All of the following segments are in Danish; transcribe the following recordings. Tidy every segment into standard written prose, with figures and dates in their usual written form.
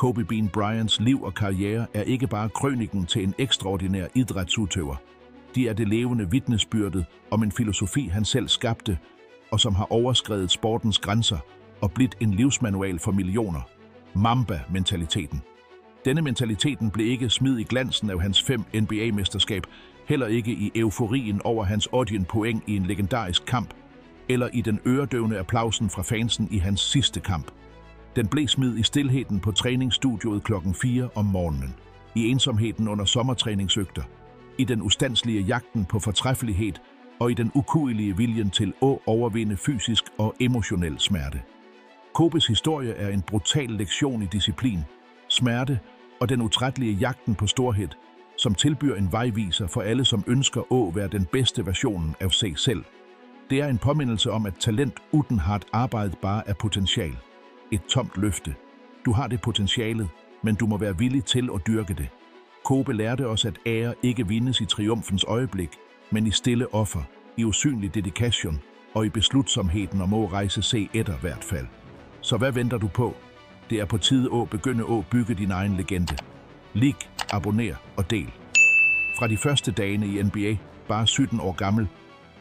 Kobe Bean Bryants liv og karriere er ikke bare krøniken til en ekstraordinær idrætsudøver. De er det levende vidnesbyrdet om en filosofi, han selv skabte, og som har overskredet sportens grænser og blivet en livsmanual for millioner. Mamba-mentaliteten. Denne mentaliteten blev ikke smid i glansen af hans 5 NBA-mesterskab, heller ikke i euforien over hans 8 point i en legendarisk kamp, eller i den øredøvende applausen fra fansen i hans sidste kamp. Den blev smidt i stilheden på træningsstudiet klokken 4 om morgenen, i ensomheden under sommertræningsøgter, i den ustandslige jagten på fortræffelighed og i den ukuelige viljen til at overvinde fysisk og emotionel smerte. Kobes historie er en brutal lektion i disciplin, smerte og den utrættelige jagten på storhed, som tilbyder en vejviser for alle, som ønsker at være den bedste version af sig selv. Det er en påmindelse om, at talent uden hardt arbejde bare er potentiale. Et tomt løfte. Du har det potentialet, men du må være villig til at dyrke det. Kobe lærte os, at ære ikke vindes i triumfens øjeblik, men i stille offer, i usynlig dedikation og i beslutsomheden om at rejse sig etter hvert fald. Så hvad venter du på? Det er på tide at begynde at bygge din egen legende. Lig, abonner og del. Fra de første dagene i NBA, bare 17 år gammel,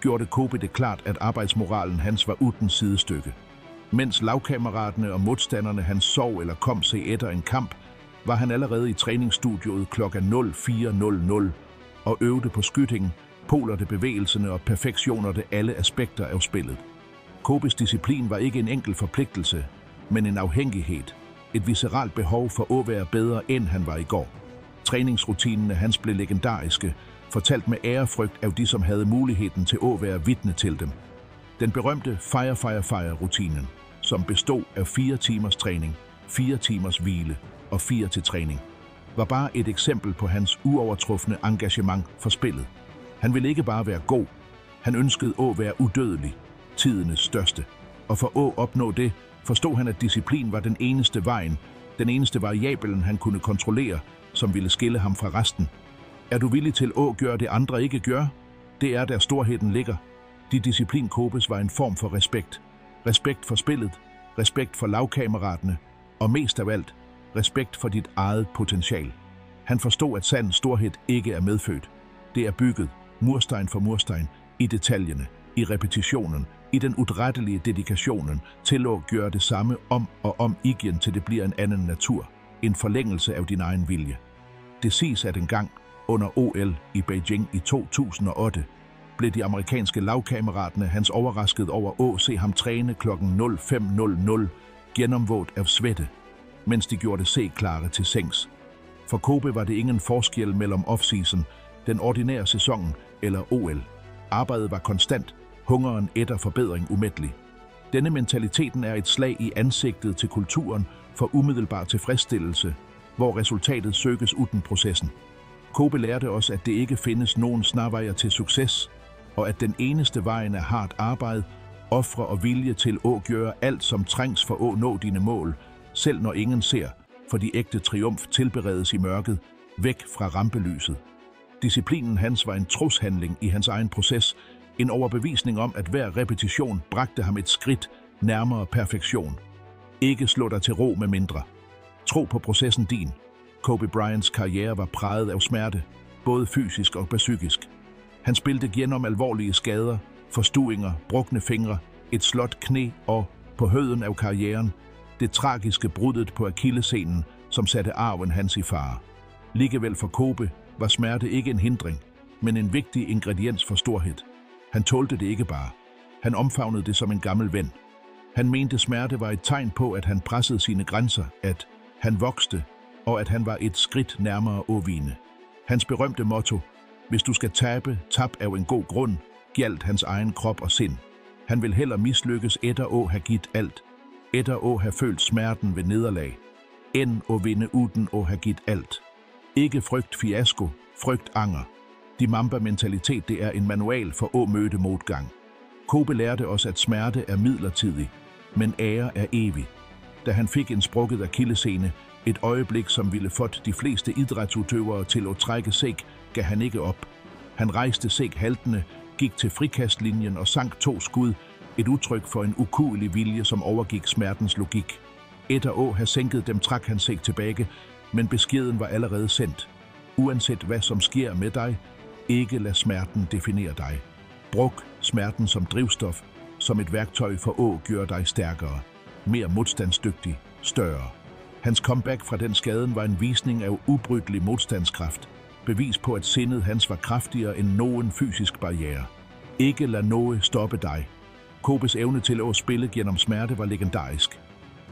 gjorde Kobe det klart, at arbejdsmoralen hans var uden sidestykke. Mens lagkammeraterne og modstanderne hans sov eller kom sig etter en kamp, var han allerede i træningsstudiet kl. 04.00 og øvede på skytingen, polerte bevægelserne og perfektionerte alle aspekter af spillet. Kobes disciplin var ikke en enkel forpligtelse, men en afhængighed, et visceralt behov for at være bedre, end han var i går. Træningsrutinerne hans blev legendariske, fortalt med ærefrygt af de, som havde muligheden til at være vidne til dem. Den berømte fire-rutinen, som bestod af 4 timers træning, 4 timers hvile og 4 til træning, var bare et eksempel på hans uovertrufne engagement for spillet. Han ville ikke bare være god, han ønskede at være udødelig, tidernes største. Og for at opnå det, forstod han, at disciplin var den eneste vejen, den eneste variablen, han kunne kontrollere, som ville skille ham fra resten. Er du villig til at gøre det, andre ikke gør? Det er der storheden ligger. De disciplin Kobes var en form for respekt. Respekt for spillet, respekt for lagkammeraterne, og mest af alt, respekt for dit eget potentiale. Han forstod, at sand storhed ikke er medfødt. Det er bygget, mursten for mursten, i detaljerne, i repetitionen, i den utrættelige dedikationen til at gøre det samme om og om igen, til det bliver en anden natur, en forlængelse af din egen vilje. Det siges, at engang under OL i Beijing i 2008 blev de amerikanske lagkammeraterne hans overrasket over at se ham træne kl. 05.00 gennemvådt af svette, mens de gjorde det se-klare til sengs. For Kobe var det ingen forskel mellem off-season, den ordinære sæson eller OL. Arbejdet var konstant, hungeren etter forbedring umættelig. Denne mentaliteten er et slag i ansigtet til kulturen for umiddelbar tilfredsstillelse, hvor resultatet søges uden processen. Kobe lærte os, at det ikke findes nogen snarvejer til succes, og at den eneste vejen er hardt arbejde, ofre og vilje til at gøre alt, som trængs for at nå dine mål, selv når ingen ser, for de ægte triumf tilberedes i mørket, væk fra rampelyset. Disciplinen hans var en troshandling i hans egen proces, en overbevisning om, at hver repetition bragte ham et skridt nærmere perfektion. Ikke slå dig til ro med mindre. Tro på processen din. Kobe Bryants karriere var præget af smerte, både fysisk og psykisk. Han spillede gennem alvorlige skader, forstuinger, brukne fingre, et slået knæ og, på højden af karrieren, det tragiske bruddet på akillessenen, som satte arven hans i fare. Ligevel for Kobe var smerte ikke en hindring, men en vigtig ingrediens for storhed. Han tålte det ikke bare. Han omfavnede det som en gammel ven. Han mente smerte var et tegn på, at han pressede sine grænser, at han vokste, og at han var et skridt nærmere at vinde. Hans berømte motto, hvis du skal tabe, tab af en god grund, gjaldt hans egen krop og sind. Han vil heller mislykkes etter at have givet alt, etter at have følt smerten ved nederlag, end at vinde uden at have givet alt. Ikke frygt fiasko, frygt anger. De Mamba-mentalitet, det er en manual for at møde modgang. Kobe lærte os, at smerte er midlertidig, men ære er evig. Da han fik en sprukket akillessene, et øjeblik, som ville fået de fleste idrætsudøvere til at trække sig, gav han ikke op. Han rejste sig haltende, gik til frikastlinjen og sank 2 skud, et udtryk for en ukuelig vilje, som overgik smertens logik. Etter Å have sænket dem, trak han sig tilbage, men beskeden var allerede sendt. Uanset hvad som sker med dig, ikke lad smerten definere dig. Brug smerten som drivstof, som et værktøj for Å gør dig stærkere, mere modstandsdygtig, større. Hans comeback fra den skaden var en visning af ubrytelig modstandskraft, bevis på, at sindet hans var kraftigere end nogen fysisk barriere. Ikke lad noget stoppe dig. Kobes evne til at spille gennem smerte var legendarisk.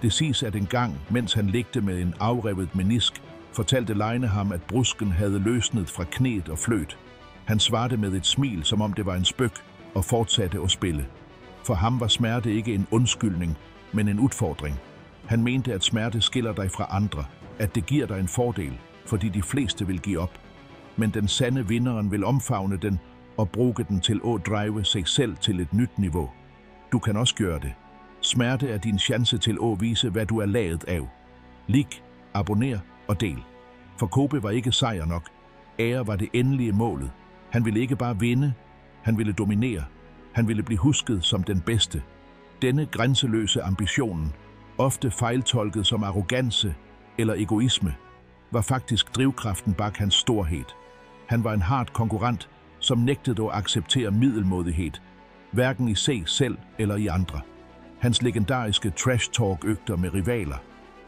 Det siges, at en gang, mens han ligte med en afrevet menisk, fortalte Leine ham, at brusken havde løsnet fra knæet og fløt. Han svarede med et smil, som om det var en spøg, og fortsatte at spille. For ham var smerte ikke en undskyldning, men en udfordring. Han mente, at smerte skiller dig fra andre, at det giver dig en fordel, fordi de fleste vil give op. Men den sande vinderen vil omfavne den og bruge den til at drive sig selv til et nyt niveau. Du kan også gøre det. Smerte er din chance til at vise, hvad du er lavet af. Lik, abonner og del. For Kobe var ikke sejr nok. Ære var det endelige målet. Han ville ikke bare vinde, han ville dominere. Han ville blive husket som den bedste. Denne grænseløse ambitionen, ofte fejltolket som arrogance eller egoisme, var faktisk drivkraften bag hans storhed. Han var en hard konkurrent, som nægtede at acceptere middelmådighed, hverken i sig selv eller i andre. Hans legendariske trash-talk-øgter med rivaler,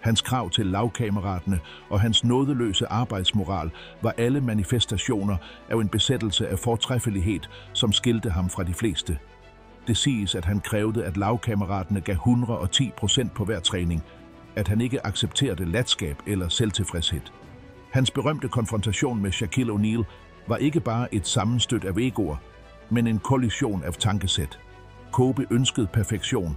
hans krav til lagkammeraterne og hans nådeløse arbejdsmoral var alle manifestationer af en besættelse af fortræffelighed, som skilte ham fra de fleste. Det siges, at han krævede, at lagkammeraterne gav 110% på hver træning, at han ikke accepterede latskab eller selvtilfredshed. Hans berømte konfrontation med Shaquille O'Neal var ikke bare et sammenstød af egoer, men en kollision af tankesæt. Kobe ønskede perfektion,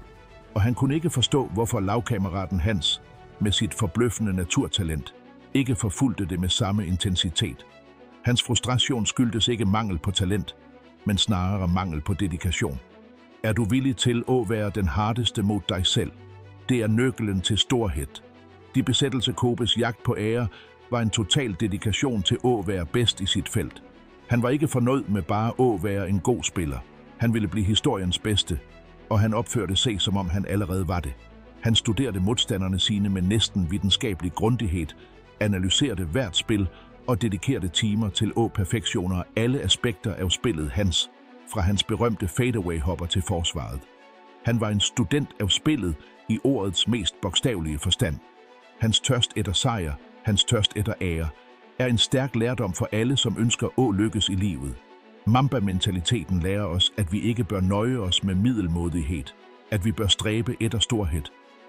og han kunne ikke forstå, hvorfor lagkammeraten Hans, med sit forbløffende naturtalent, ikke forfulgte det med samme intensitet. Hans frustration skyldtes ikke mangel på talent, men snarere mangel på dedikation. Er du villig til at være den hardeste mod dig selv? Det er nøglen til storhed. De besættelse Kobes jagt på ære var en total dedikation til at være bedst i sit felt. Han var ikke fornøjd med bare at være en god spiller. Han ville blive historiens bedste, og han opførte sig, som om han allerede var det. Han studerede modstanderne sine med næsten videnskabelig grundighed, analyserede hvert spil og dedikerede timer til perfektioner af alle aspekter af spillet hans, fra hans berømte fadeaway-hopper til forsvaret. Han var en student af spillet i ordets mest bogstavelige forstand. Hans tørst efter sejr, hans tørst efter ære, er en stærk lærdom for alle, som ønsker at lykkes i livet. Mamba-mentaliteten lærer os, at vi ikke bør nøje os med middelmådighed, at vi bør stræbe efter storhed,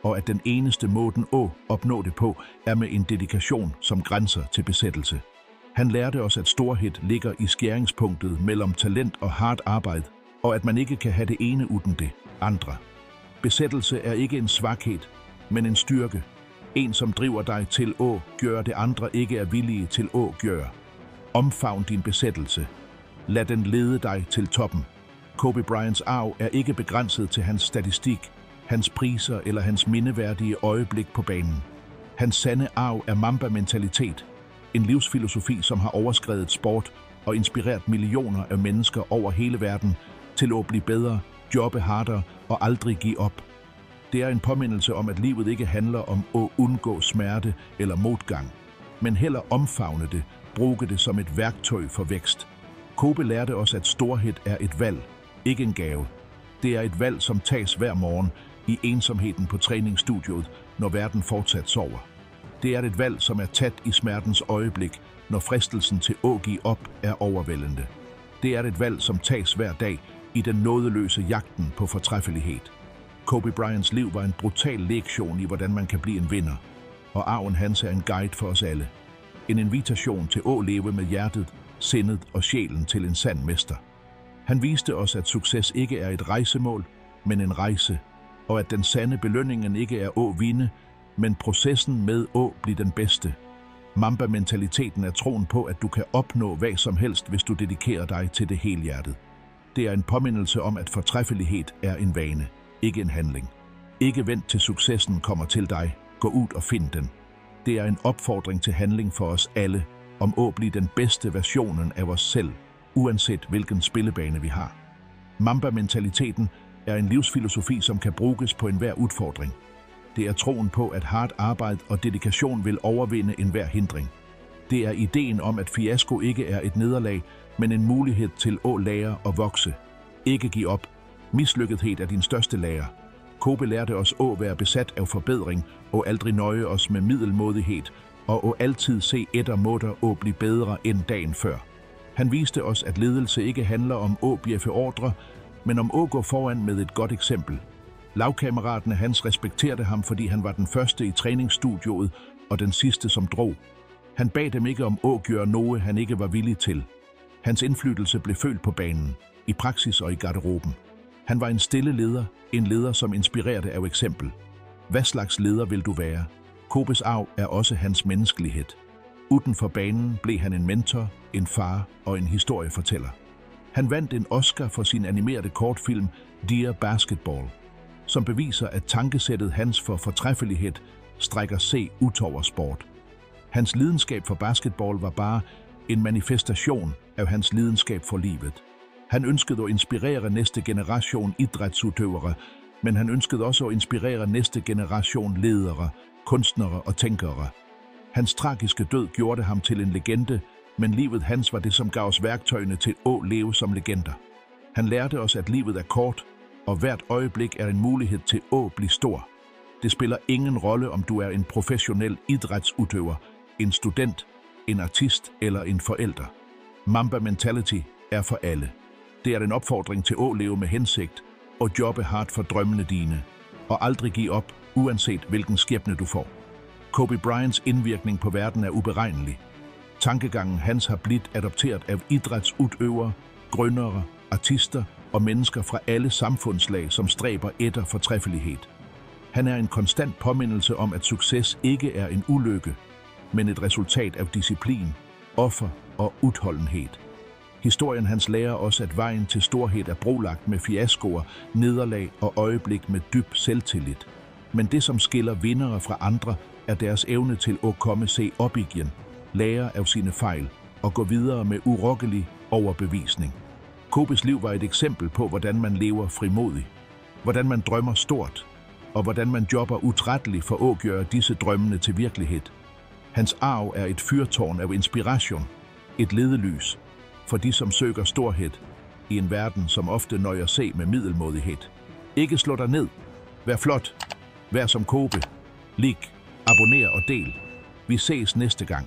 og at den eneste måden at opnå det på er med en dedikation, som grænser til besættelse. Han lærte os, at storhed ligger i skæringspunktet mellem talent og hardt arbejde, og at man ikke kan have det ene uden det andre. Besættelse er ikke en svaghed, men en styrke. En, som driver dig til at gøre det andre ikke er villige til at gøre. Omfavn din besættelse. Lad den lede dig til toppen. Kobe Bryants arv er ikke begrænset til hans statistik, hans priser eller hans mindeværdige øjeblik på banen. Hans sande arv er Mamba-mentalitet, en livsfilosofi, som har overskredet sport og inspireret millioner af mennesker over hele verden til at blive bedre, jobbe hardere og aldrig give op. Det er en påmindelse om, at livet ikke handler om at undgå smerte eller modgang, men heller omfavne det, bruge det som et værktøj for vækst. Kobe lærte os, at storhed er et valg, ikke en gave. Det er et valg, som tages hver morgen i ensomheden på træningsstudiet, når verden fortsat sover. Det er et valg, som er tæt i smertens øjeblik, når fristelsen til at give op er overvældende. Det er et valg, som tages hver dag i den nådeløse jagten på fortræffelighed. Kobe Bryants liv var en brutal lektion i, hvordan man kan blive en vinder, og arven hans er en guide for os alle. En invitation til at leve med hjertet, sindet og sjælen til en sand mester. Han viste os, at succes ikke er et rejsemål, men en rejse, og at den sande belønningen ikke er at vinde, men processen med at blive den bedste. Mamba-mentaliteten er troen på, at du kan opnå hvad som helst, hvis du dedikerer dig til det helhjertet. Det er en påmindelse om, at fortræffelighed er en vane, ikke en handling. Ikke vent til successen kommer til dig. Gå ud og find den. Det er en opfordring til handling for os alle, om at blive den bedste versionen af os selv, uanset hvilken spillebane vi har. Mamba-mentaliteten er en livsfilosofi, som kan bruges på enhver udfordring. Det er troen på, at hardt arbejde og dedikation vil overvinde enhver hindring. Det er ideen om, at fiasko ikke er et nederlag, men en mulighed til at lære og vokse. Ikke give op. Mislykkethed er din største lærer. Kobe lærte os at være besat af forbedring og aldrig nøje os med middelmådighed, og at altid se etter måder at blive bedre end dagen før. Han viste os, at ledelse ikke handler om at bjeffe ordre, men om at gå foran med et godt eksempel. Lagkammeraterne hans respekterede ham, fordi han var den første i træningsstudiet og den sidste, som drog. Han bad dem ikke om at gøre noget, han ikke var villig til. Hans indflydelse blev følt på banen, i praksis og i garderoben. Han var en stille leder, en leder, som inspirerede af eksempel. Hvad slags leder vil du være? Kobes arv er også hans menneskelighed. Uden for banen blev han en mentor, en far og en historiefortæller. Han vandt en Oscar for sin animerede kortfilm Dear Basketball, som beviser, at tankesættet hans for fortræffelighed strækker sig ud over sport. Hans lidenskab for basketball var bare en manifestation af hans lidenskab for livet. Han ønskede at inspirere næste generation idrætsudøvere, men han ønskede også at inspirere næste generation ledere, kunstnere og tænkere. Hans tragiske død gjorde ham til en legende, men livet hans var det, som gav os værktøjene til at leve som legender. Han lærte os, at livet er kort, og hvert øjeblik er en mulighed til at blive stor. Det spiller ingen rolle, om du er en professionel idrætsudøver, en student, en artist eller en forælder. Mamba Mentality er for alle. Det er en opfordring til at leve med hensigt og jobbe hardt for drømmene dine, og aldrig give op, uanset hvilken skæbne du får. Kobe Bryants indvirkning på verden er uberegnelig. Tankegangen hans har blivet adopteret af idrætsudøvere, gründere, artister og mennesker fra alle samfundslag, som stræber efter fortræffelighed. Han er en konstant påmindelse om, at succes ikke er en ulykke, men et resultat af disciplin, offer og udholdenhed. Historien hans lærer os, at vejen til storhed er brolagt med fiaskoer, nederlag og øjeblik med dyb selvtillid. Men det, som skiller vindere fra andre, er deres evne til at komme sig op igen, lære af sine fejl og gå videre med urokkelig overbevisning. Kobes liv var et eksempel på, hvordan man lever frimodigt, hvordan man drømmer stort, og hvordan man jobber utrætteligt for at gøre disse drømmene til virkelighed. Hans arv er et fyrtårn af inspiration, et ledelys for de, som søger storhed i en verden, som ofte nøjer sig med middelmådighed. Ikke slå dig ned. Vær flot. Vær som Kobe. Lik, abonner og del. Vi ses næste gang.